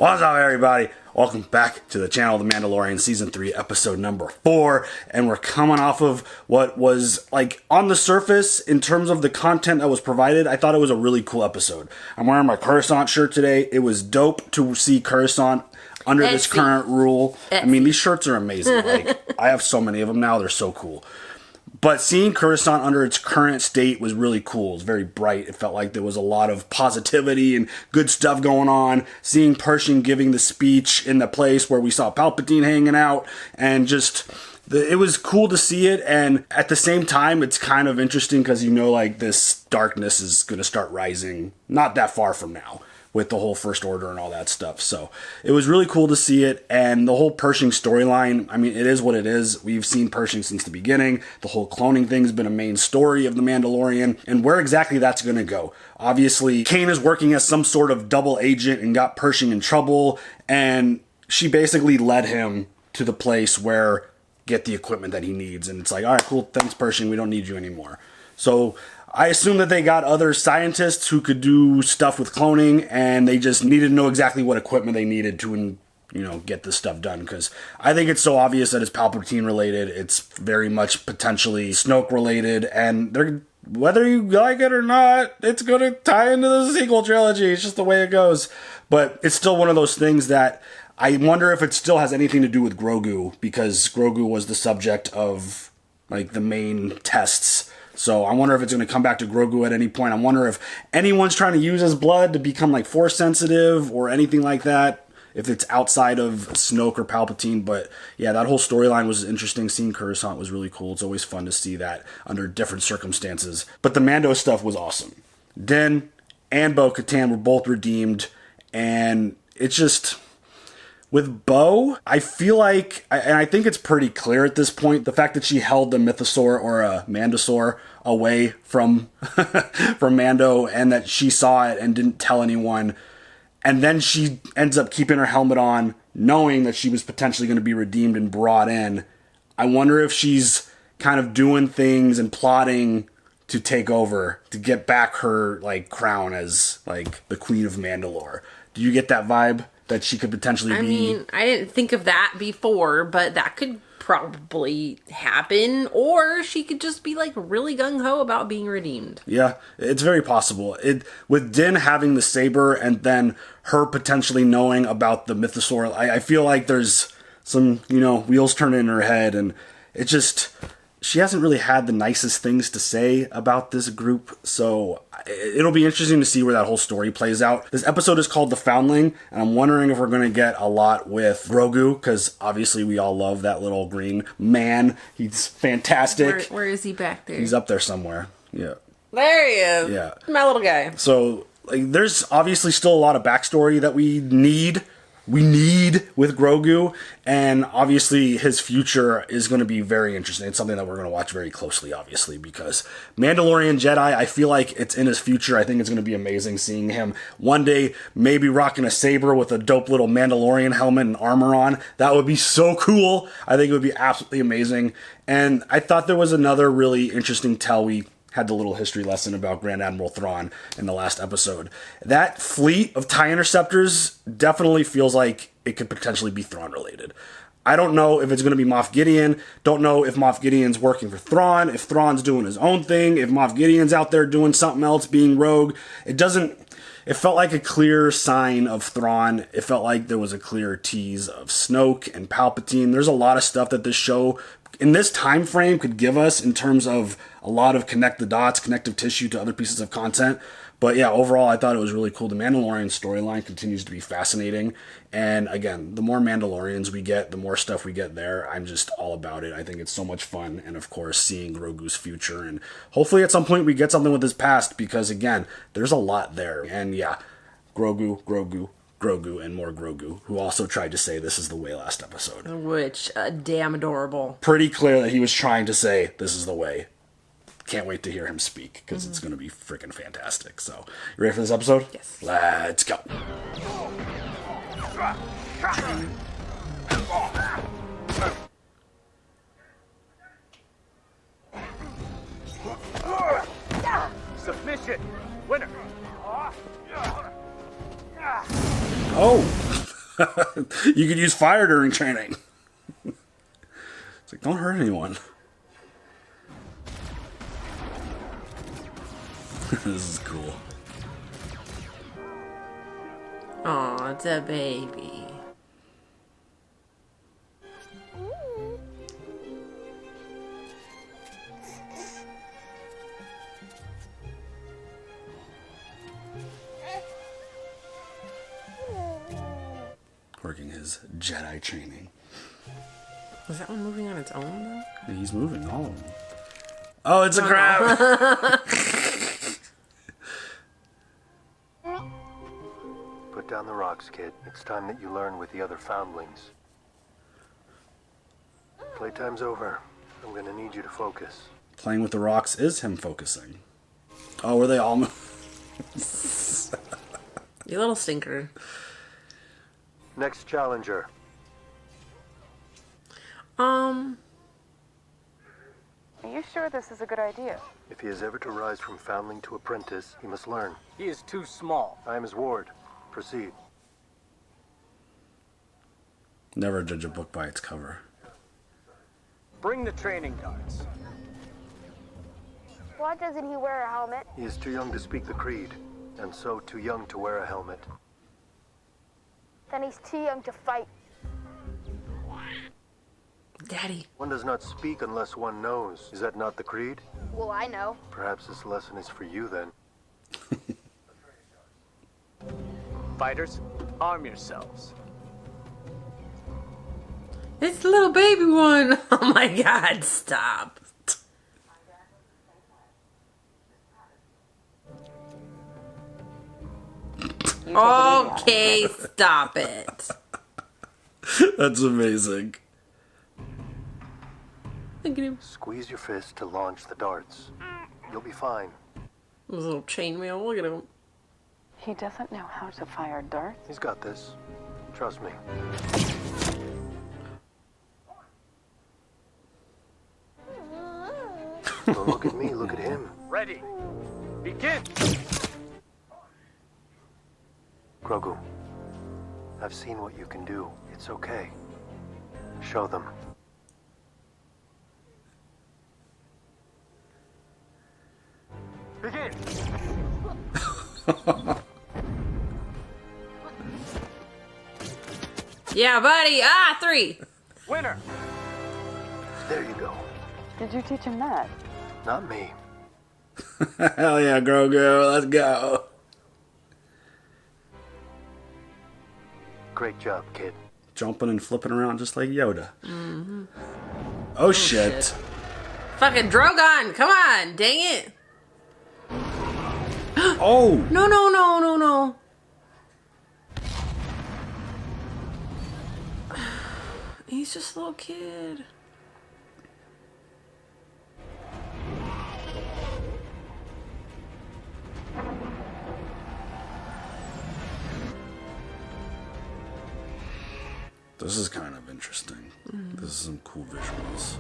What's up, everybody? Welcome back to the channel, The Mandalorian, Season 3, Episode number 4. And we're coming off of what was, like, on the surface, in terms of the content that was provided, I thought it was a really cool episode. I'm wearing my Coruscant shirt today. It was dope to see Coruscant under this current rule. I mean, these shirts are amazing. Like, I have so many of them now. They're so cool. But seeing Coruscant under its current state was really cool. It was very bright. It felt like there was a lot of positivity and good stuff going on. Seeing Pershing giving the speech in the place where we saw Palpatine hanging out, and just, it was cool to see it. And at the same time, it's kind of interesting because, you know, like, this darkness is going to start rising not that far from now, with the whole First Order and all that stuff. So it was really cool to see it. And the whole Pershing storyline, I mean, it is what it is. We've seen Pershing since the beginning. The whole cloning thing's been a main story of The Mandalorian, and where exactly that's going to go. Obviously, Kane is working as some sort of double agent and got Pershing in trouble, and she basically led him to the place where get the equipment that he needs. And it's like, all right, cool, thanks, Pershing, we don't need you anymore. So I assume that they got other scientists who could do stuff with cloning, and they just needed to know exactly what equipment they needed to, you know, get this stuff done. Because I think it's so obvious that it's Palpatine related. It's very much potentially Snoke related, and they're, whether you like it or not, it's going to tie into the sequel trilogy. It's just the way it goes. But it's still one of those things that I wonder if it still has anything to do with Grogu, because Grogu was the subject of, like, the main tests. So I wonder if it's going to come back to Grogu at any point. I wonder if anyone's trying to use his blood to become, like, Force sensitive or anything like that, if it's outside of Snoke or Palpatine. But yeah, that whole storyline was interesting. Seeing Coruscant was really cool. It's always fun to see that under different circumstances. But the Mando stuff was awesome. Din and Bo-Katan were both redeemed, and it's just, with Bo, I feel like, and I think it's pretty clear at this point, the fact that she held the mythosaur or a mandosaur away from from Mando, and that she saw it and didn't tell anyone, and then she ends up keeping her helmet on, knowing that she was potentially going to be redeemed and brought in. I wonder if she's kind of doing things and plotting to take over, to get back her, like, crown as, like, the Queen of Mandalore. Do you get that vibe? That she could potentially be... I mean, I didn't think of that before, but that could probably happen. Or she could just be, like, really gung-ho about being redeemed. Yeah, it's very possible. With Din having the saber, and then her potentially knowing about the mythosaur, I feel like there's some, you know, wheels turning in her head, and it just... She hasn't really had the nicest things to say about this group, so it'll be interesting to see where that whole story plays out. This episode is called The Foundling, and I'm wondering if we're going to get a lot with Grogu, because obviously we all love that little green man. He's fantastic. Where is he back there? He's up there somewhere. Yeah. There he is. Yeah. My little guy. So, like, there's obviously still a lot of backstory that we need with Grogu, and obviously his future is going to be very interesting. It's something that we're going to watch very closely, obviously, because Mandalorian Jedi, I feel like it's in his future. I think it's going to be amazing seeing him one day maybe rocking a saber with a dope little Mandalorian helmet and armor on. That would be so cool. I think it would be absolutely amazing. And I thought there was another really interesting tell. We had the little history lesson about Grand Admiral Thrawn in the last episode. That fleet of TIE Interceptors definitely feels like it could potentially be Thrawn related. I don't know if it's going to be Moff Gideon. Don't know if Moff Gideon's working for Thrawn, if Thrawn's doing his own thing, if Moff Gideon's out there doing something else, being rogue. It felt like a clear sign of Thrawn. It felt like there was a clear tease of Snoke and Palpatine. There's a lot of stuff that this show, in this time frame, could give us in terms of a lot of connect the dots, connective tissue to other pieces of content. But yeah, overall, I thought it was really cool. The Mandalorian storyline continues to be fascinating. And again, the more Mandalorians we get, the more stuff we get there. I'm just all about it. I think it's so much fun. And of course, seeing Grogu's future. And hopefully at some point we get something with his past, because again, there's a lot there. And yeah, Grogu, and more Grogu, who also tried to say this is the way last episode. Which, damn adorable. Pretty clear that he was trying to say this is the way. Can't wait to hear him speak, because it's going to be freaking fantastic. So, you ready for this episode? Yes. Let's go. Submission. Winner. Oh. You could use fire during training. It's like, don't hurt anyone. This is cool. Aw, it's a baby. Working his Jedi training. Is that one moving on its own, though? He's moving all of them. Oh, it's a crab! Put down the rocks, kid. It's time that you learn with the other foundlings. Playtime's over. I'm gonna need you to focus. Playing with the rocks is him focusing. Oh, were they all... You little stinker. Next challenger. Are you sure this is a good idea? If he is ever to rise from foundling to apprentice, he must learn. He is too small. I am his ward. Proceed. Never judge a book by its cover. Bring the training darts. Why doesn't he wear a helmet? He is too young to speak the creed, and so too young to wear a helmet. Then he's too young to fight. Daddy. One does not speak unless one knows. Is that not the creed? Well, I know. Perhaps this lesson is for you then. Fighters, arm yourselves. It's the little baby one. Oh my god, stop. Okay, stop it. That's amazing. Look at him. Squeeze your fist to launch the darts. You'll be fine. His little chainmail, look at him. He doesn't know how to fire darts. He's got this. Trust me. Don't look at me, look at him. Ready. Begin. Grogu, I've seen what you can do. It's okay. Show them. Begin. Yeah, buddy. Ah, 3. Winner. There you go. Did you teach him that? Not me. Hell yeah, Grogu. Let's go. Great job, kid. Jumping and flipping around just like Yoda. Mm-hmm. Oh, shit. Fucking Drogon. Come on. Dang it. Oh! No, no, no, no, no. He's just a little kid. This is kind of interesting. This is some cool visuals.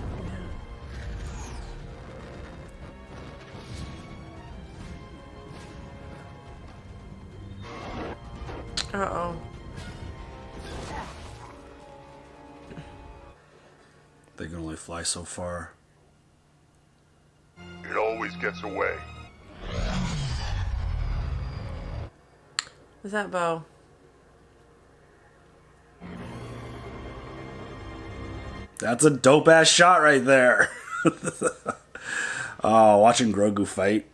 Uh-oh. They can only fly so far. It always gets away. Is that Bo? That's a dope ass shot right there. Oh, watching Grogu fight.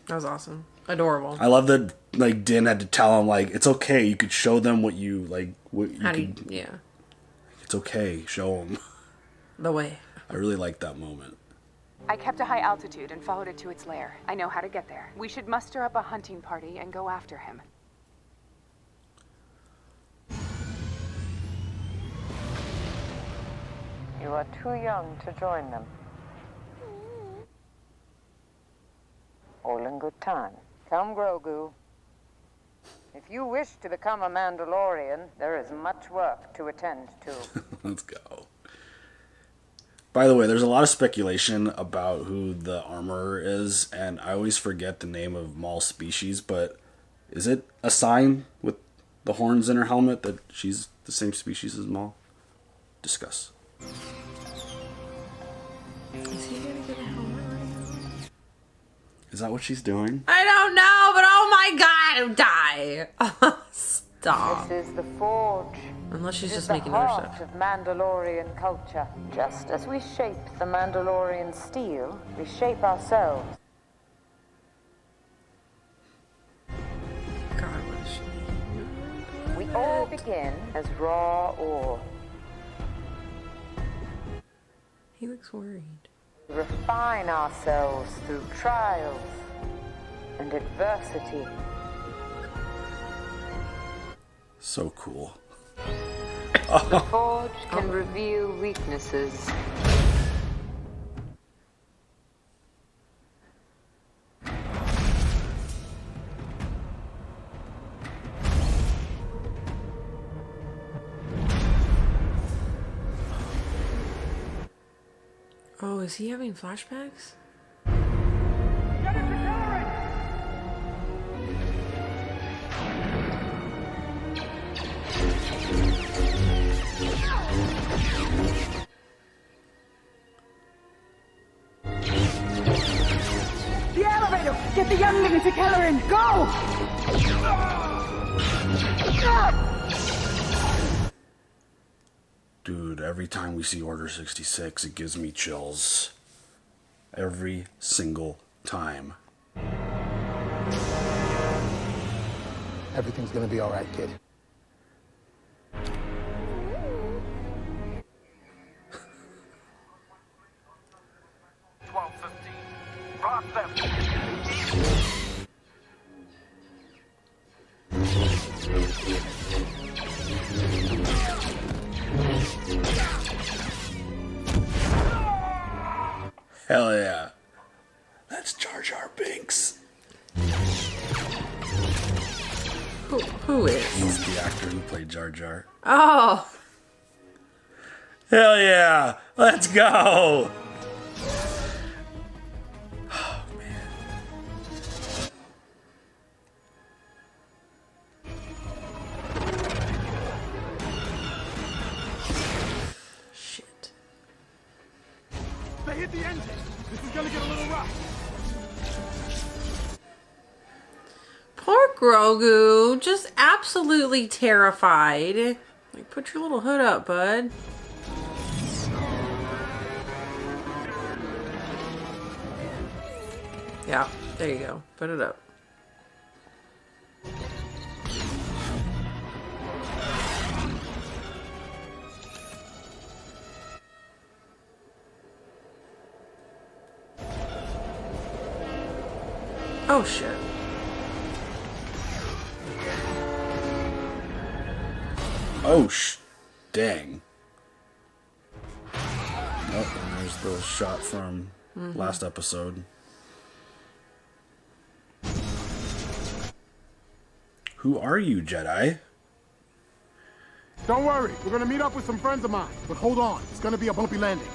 That was awesome. Adorable. I love that like Din had to tell him like it's okay. You could show them what you like. What you How do you, could, yeah. It's okay. Show them. The way. I really like that moment. I kept a high altitude and followed it to its lair. I know how to get there. We should muster up a hunting party and go after him. You are too young to join them. All in good time. Come, Grogu. If you wish to become a Mandalorian, there is much work to attend to. Let's go. By the way, there's a lot of speculation about who the armorer is, and I always forget the name of Maul's species, but is it a sign with the horns in her helmet that she's the same species as Maul? Discuss. Is he gonna get a helmet right now? Is that what she's doing? I don't know, but oh my god, die! Stop. This is the Forge. Unless she's It is just the making other heart stuff. of Mandalorian culture. Just as we shape the Mandalorian steel, we shape ourselves. God, what is she? We all begin as raw ore. He looks worried. We refine ourselves through trials and adversity. So cool. The Forge can reveal weaknesses. Oh, is he having flashbacks? The elevator! Get the youngling into Kelleran! Go! Dude, every time we see Order 66, it gives me chills. Every single time. Everything's gonna be all right, kid. Hell yeah. That's Jar Jar Binks. Who is? He's the actor who played Jar Jar. Oh! Hell yeah! Let's go! Oh, man. Shit. They hit the engine. This is gonna get a little rough. Poor Grogu, just absolutely terrified. Like, put your little hood up, bud. Yeah, there you go. Put it up. Oh, shit. Oh, dang. Oh, and there's the shot from last episode. Who are you, Jedi? Don't worry, we're gonna meet up with some friends of mine. But hold on, it's gonna be a bumpy landing.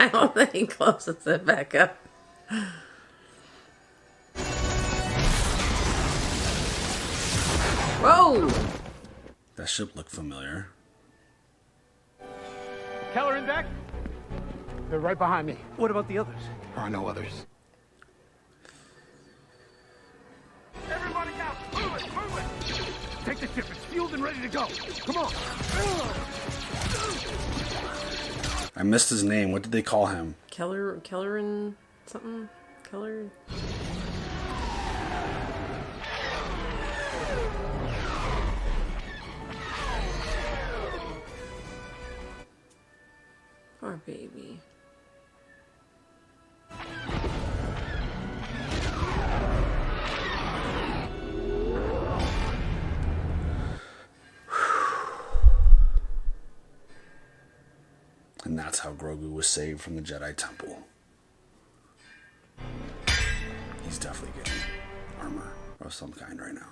I don't think he closes it back up. Whoa! That ship looked familiar. Keller in deck? They're right behind me. What about the others? There are no others. Everybody out! Move it! Move it! Take the ship. It's fueled and ready to go. Come on! I missed his name. What did they call him? Kelleran something? Keller? Poor baby. And that's how Grogu was saved from the Jedi Temple. He's definitely getting armor of some kind right now.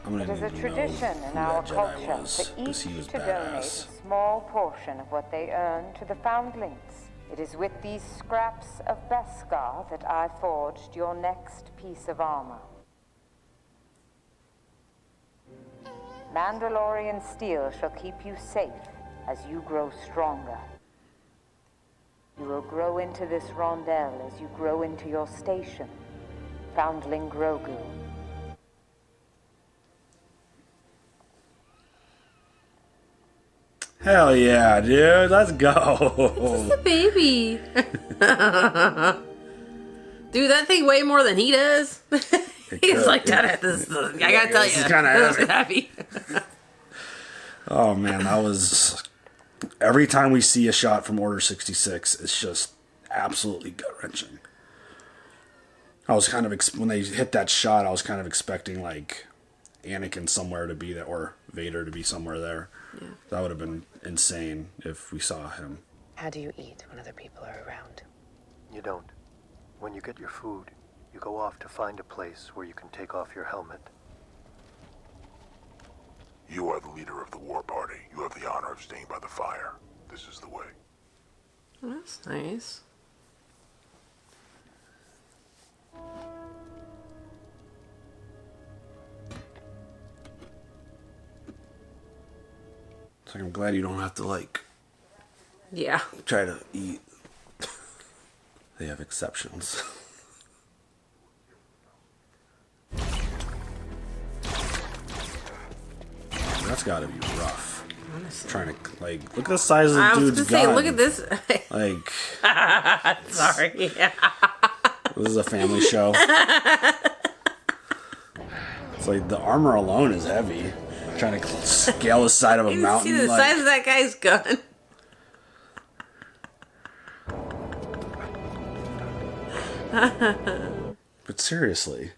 I'm gonna It is a need to know tradition in who our that Jedi culture was, for 'cause he each was to donate a badass. small portion of what they earn to the Foundlings. It is with these scraps of Beskar that I forged your next piece of armor. Mandalorian steel shall keep you safe as you grow stronger. You will grow into this rondel as you grow into your station, Foundling Grogu. Hell yeah, dude. Let's go. It's a baby. Dude, that thing way more than he does. He's like, Dad, this I gotta tell you, is kinda this is heavy. Oh man, that was... Every time we see a shot from Order 66, it's just absolutely gut-wrenching. I was kind of... When they hit that shot, I was kind of expecting, like, Anakin somewhere to be there, or Vader to be somewhere there. Yeah. That would have been insane if we saw him. How do you eat when other people are around? You don't. When you get your food, you go off to find a place where you can take off your helmet. You are the leader of the war party. You have the honor of staying by the fire. This is the way. That's nice. It's like, I'm glad you don't have to, like... Yeah. Try to eat. They have exceptions. That's gotta be rough. Honestly. Trying to, like, look at the size of the I was dude's gonna say, gun. look at this. Like... Sorry. This is a family show. It's like, the armor alone is heavy. Trying to scale the side of a You mountain. see the like... size of that guy's gun. But seriously,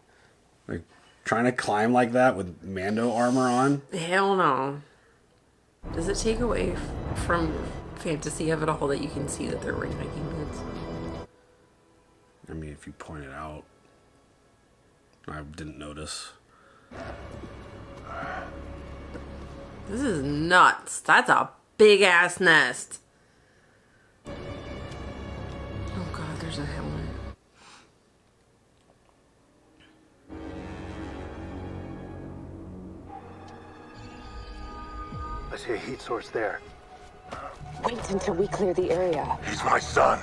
like, trying to climb like that with Mando armor on? Hell no. Does it take away from fantasy of it all that you can see that they're wearing hiking boots? I mean, if you point it out, I didn't notice. This is nuts. That's a big ass nest. Oh god, there's a helmet. I see a heat source there. Wait until we clear the area. He's my son.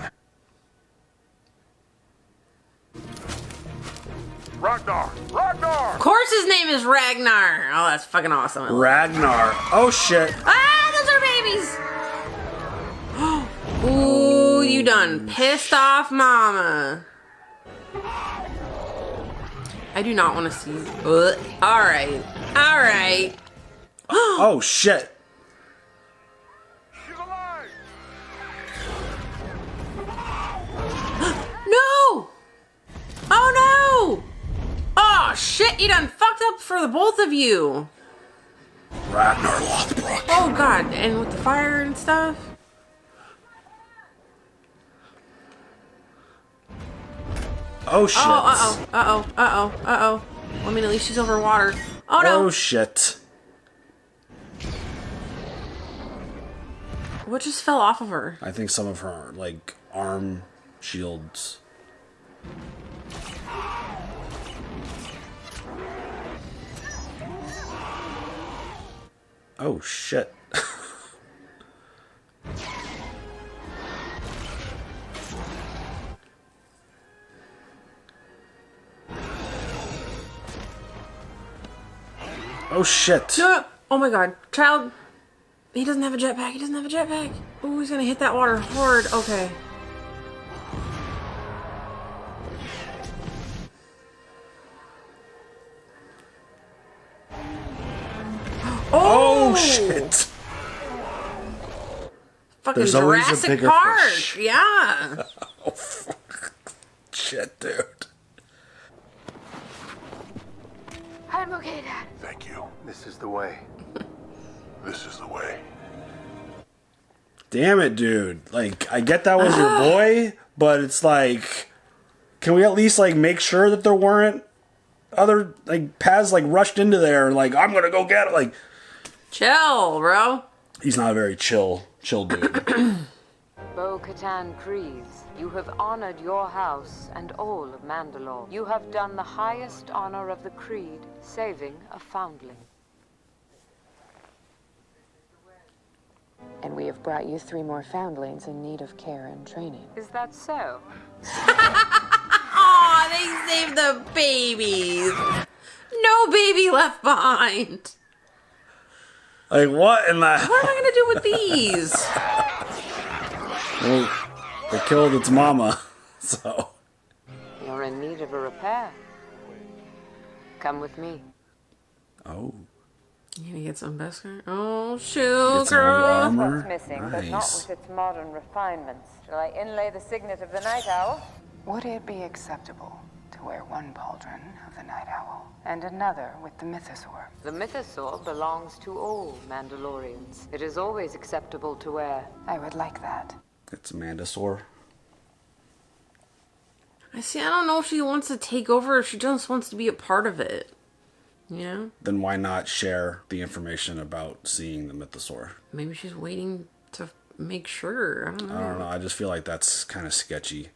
Ragnar! Ragnar! Of course his name is Ragnar. Oh, that's fucking awesome. Ragnar. Oh shit. Ah, those are babies. Ooh, you done pissed off mama. I do not want to see. Alright. Alright. Oh shit. She's alive! No! Oh no! Oh shit, you done fucked up for the both of you. Ragnar Lothbrok. Oh god, and with the fire and stuff? Oh shit. Oh, uh-oh. I mean, at least she's over water. Oh no! Oh shit. What just fell off of her? I think some of her, like, arm shields. Oh shit. Oh shit. No! Oh my god. Child. He doesn't have a jetpack. Oh, he's gonna hit that water hard. Okay. Oh shit. Fucking There's always a Jurassic bigger Park. fish. Yeah. Oh fuck. Shit, dude. I'm okay, Dad. Thank you. This is the way. This is the way. Damn it, dude. Like, I get that was your boy, but it's like, can we at least, like, make sure that there weren't other, like, paths, like, rushed into there, like, I'm gonna go get it, like... Chill, bro. He's not a very chill dude. Bo-Katan Kryze, you have honored your house and all of Mandalore. You have done the highest honor of the Creed, saving a foundling. And we have brought you 3 more foundlings in need of care and training. Is that so? Aw, they saved the babies. No baby left behind. Like, what in the... What am I gonna do with these? Well, they killed its mama, so... You're in need of a repair. Come with me. Oh. You gonna get some Beskar? Oh, shoot, Get some girl. armor. What's missing, but not Nice. with its modern refinements. Shall I inlay the signet of the Night Owl? Would it be acceptable to wear one pauldron of the Night Owl and another with the Mythosaur? The Mythosaur belongs to all Mandalorians. It is always acceptable to wear. I would like that. It's Mandosaur. I see, I don't know if she wants to take over or if she just wants to be a part of it. You know? Then why not share the information about seeing the Mythosaur? Maybe she's waiting to make sure. I don't know. I don't know. I just feel like that's kind of sketchy.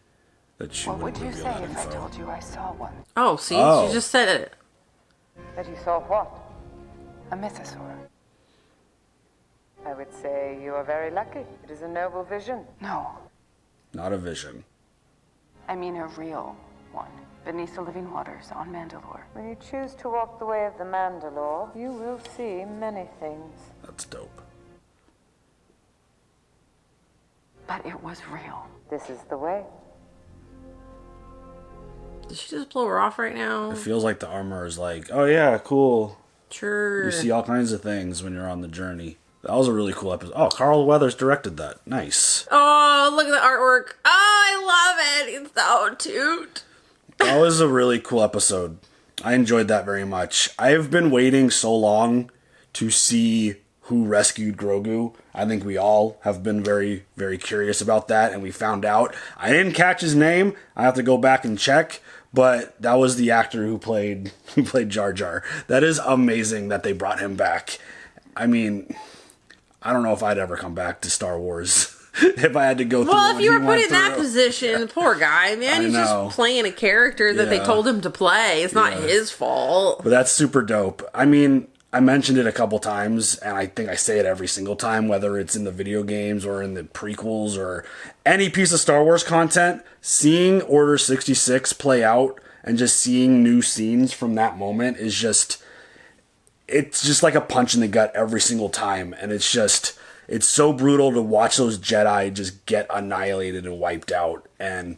That she What would wouldn't you reveal say that if I info. told you I saw one? Oh, see? Oh. She just said it. That you saw what? A Mythosaur? I would say you are very lucky. It is a noble vision. No, Not a vision. I mean a real one. Beneath the living waters on Mandalore. When you choose to walk the way of the Mandalore, you will see many things. That's dope. But it was real. This is the way. Did she just blow her off right now? It feels like the armor is like, oh yeah, cool. Sure. You see all kinds of things when you're on the journey. That was a really cool episode. Oh, Carl Weathers directed that. Nice. Oh, look at the artwork. Oh, I love it. It's so cute. That was a really cool episode. I enjoyed that very much. I've been waiting so long to see who rescued Grogu. I think we all have been very, very curious about that, and we found out. I didn't catch his name. I have to go back and check, but that was the actor who played Jar Jar. That is amazing that they brought him back. I mean, I don't know if I'd ever come back to Star Wars if I had to go through. Well, if what you he were put went in that through. position, poor guy, man, I he's know. just playing a character that they Yeah. told him to play. It's not Yeah. his fault. But that's super dope. I mean, I mentioned it a couple times, and I think I say it every single time, whether it's in the video games or in the prequels or any piece of Star Wars content, seeing Order 66 play out and just seeing new scenes from that moment is just, it's just like a punch in the gut every single time. And it's just, it's so brutal to watch those Jedi just get annihilated and wiped out. And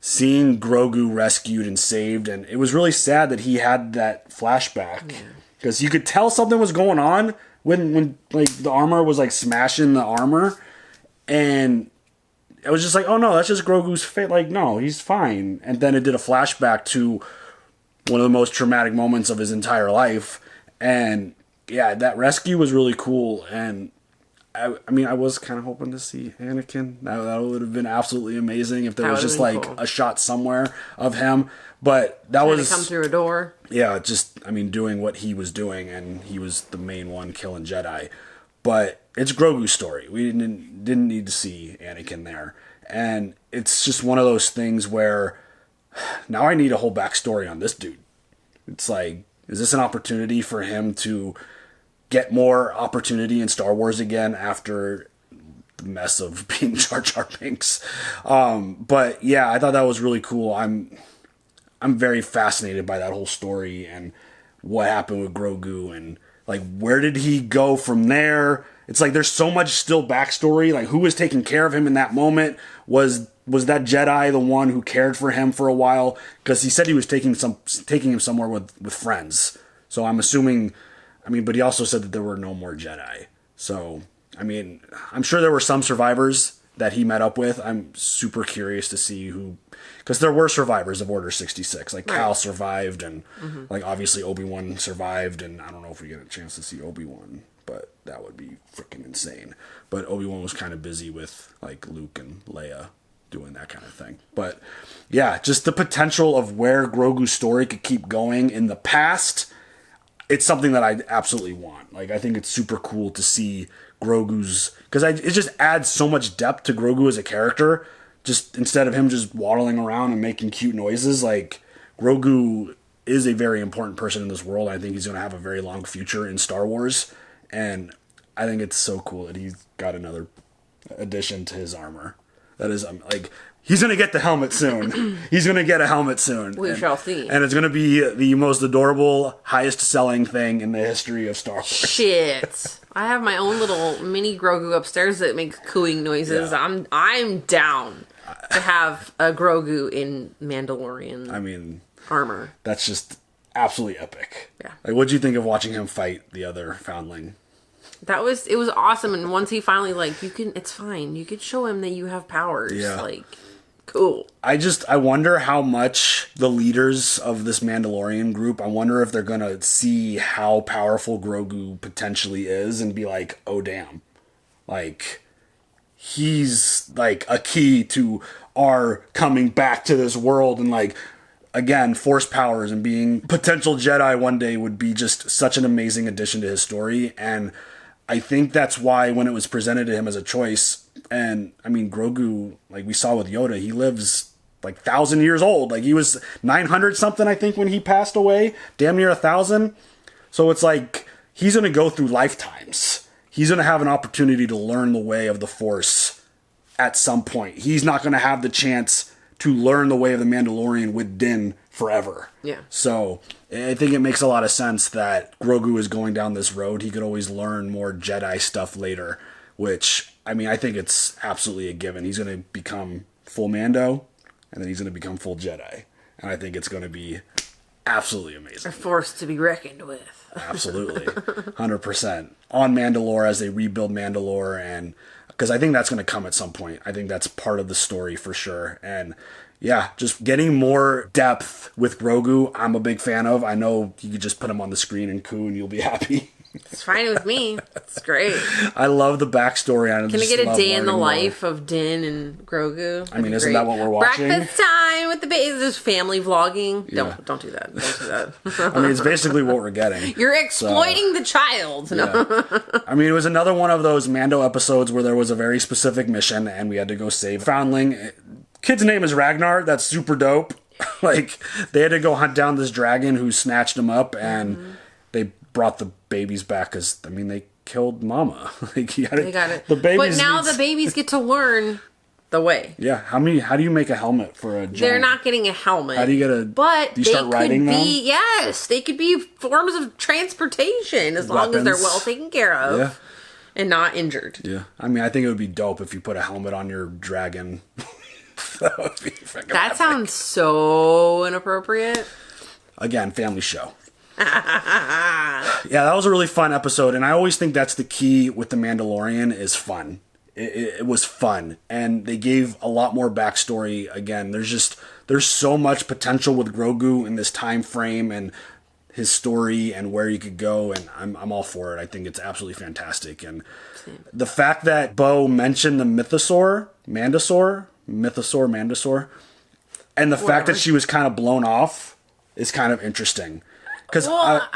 seeing Grogu rescued and saved, and it was really sad that he had that flashback. Because you could tell something was going on when like the armor was like smashing the armor, and I was just like, oh no, that's just Grogu's fate. Like, no, he's fine. And then it did a flashback to one of the most traumatic moments of his entire life, and yeah, that rescue was really cool. And I mean, I was kind of hoping to see Anakin. That would have been absolutely amazing if there That was would've just been like cool. a shot somewhere of him. But that Trying was to come through a door. yeah, just, I mean, doing what he was doing, and he was the main one killing Jedi. But it's Grogu's story. We didn't need to see Anakin there. And it's just one of those things where now I need a whole backstory on this dude. It's like, is this an opportunity for him to get more opportunity in Star Wars again after the mess of being Jar Jar Binks? But yeah, I thought that was really cool. I'm very fascinated by that whole story and what happened with Grogu and like where did he go from there. It's like there's so much still backstory. Like who was taking care of him in that moment? Was that Jedi the one who cared for him for a while? Because he said he was taking him somewhere with friends. So I'm assuming. I mean, but he also said that there were no more Jedi. So I mean, I'm sure there were some survivors that he met up with. I'm super curious to see who, because there were survivors of Order 66. Like Cal survived, and like obviously Obi-Wan survived, and I don't know if we get a chance to see Obi-Wan, but that would be freaking insane. But Obi-Wan was kind of busy with like Luke and Leia doing that kind of thing. But yeah, just the potential of where Grogu's story could keep going in the past. It's something that I absolutely want. Like, I think it's super cool to see Grogu's, because it just adds so much depth to Grogu as a character. Just instead of him just waddling around and making cute noises, like Grogu is a very important person in this world. I think he's going to have a very long future in Star Wars, and I think it's so cool that he's got another addition to his armor. That is, like, he's going to get the helmet soon. He's going to get a helmet soon. We shall see. And it's going to be the most adorable, highest selling thing in the history of Star Wars. Shit. I have my own little mini Grogu upstairs that makes cooing noises. Yeah. I'm down to have a Grogu in Mandalorian armor. That's just absolutely epic. Yeah. Like, what'd you think of watching him fight the other Foundling? It was awesome, and once he finally, like, it's fine. You could show him that you have powers. Yeah. Like, cool. I wonder how much the leaders of this Mandalorian group, I wonder if they're gonna see how powerful Grogu potentially is and be like, oh damn. Like, he's like a key to our coming back to this world, and like, again, force powers and being potential Jedi one day would be just such an amazing addition to his story. And I think that's why when it was presented to him as a choice, and I mean, Grogu, like we saw with Yoda, he lives like 1,000 years old. Like, he was 900 something, I think, when he passed away, damn near 1,000. So it's like, he's going to go through lifetimes. He's going to have an opportunity to learn the way of the Force at some point. He's not going to have the chance to learn the way of the Mandalorian with Din forever. Yeah. So I think it makes a lot of sense that Grogu is going down this road. He could always learn more Jedi stuff later, which, I mean, I think it's absolutely a given. He's going to become full Mando, and then he's going to become full Jedi. And I think it's going to be absolutely amazing. A force to be reckoned with. Absolutely. 100%. On Mandalore as they rebuild Mandalore, and because I think that's going to come at some point. I think that's part of the story for sure. And yeah, just getting more depth with Grogu, I'm a big fan of. I know you could just put him on the screen and coo and you'll be happy. It's fine with me. It's great. I love the backstory on it. Can I get a day in the life of Din and Grogu? I mean, isn't that what we're watching? Breakfast time with the babies. There's family vlogging. Yeah. Don't do that. Don't do that. I mean, it's basically what we're getting. You're exploiting the child. No. Yeah. I mean, it was another one of those Mando episodes where there was a very specific mission and we had to go save Foundling. Kid's name is Ragnar. That's super dope. Like, they had to go hunt down this dragon who snatched him up, and they brought the babies back because, I mean, they killed Mama. Like, They got it. The babies but now the babies get to learn the way. Yeah. How do you make a helmet for a giant? They're not getting a helmet. How do you get a... But do you they start riding could them? be... Yes. They could be forms of transportation as long as they're well taken care of. Yeah. And not injured. Yeah. I mean, I think it would be dope if you put a helmet on your dragon. That would be freaking epic. Sounds so inappropriate. Again, family show. Yeah, that was a really fun episode, and I always think that's the key with The Mandalorian is fun. It was fun, and they gave a lot more backstory. Again, there's so much potential with Grogu in this time frame and his story and where you could go, and I'm all for it. I think it's absolutely fantastic, and the fact that Bo mentioned the Mythosaur, Mandosaur, and the fact that she was kind of blown off is kind of interesting. Because, what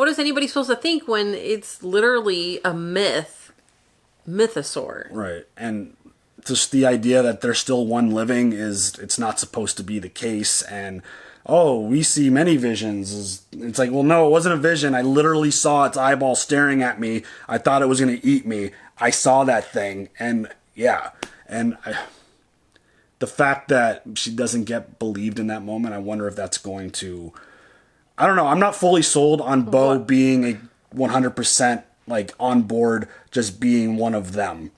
is anybody supposed to think when it's literally a mythosaur? Right. And just the idea that there's still one living it's not supposed to be the case. And, we see many visions. It's like, well, no, it wasn't a vision. I literally saw its eyeball staring at me. I thought it was going to eat me. I saw that thing. And, yeah. And the fact that she doesn't get believed in that moment, I wonder if that's going to... I don't know. I'm not fully sold on Bo being a 100% like on board, just being one of them.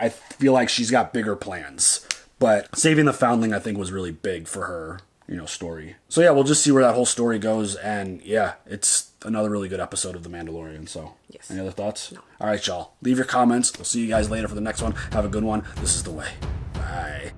I feel like she's got bigger plans. But saving the Foundling, I think, was really big for her, story. So yeah, we'll just see where that whole story goes. And yeah, it's another really good episode of The Mandalorian. So, yes. Any other thoughts? No. All right, y'all. Leave your comments. We'll see you guys later for the next one. Have a good one. This is the way. Bye.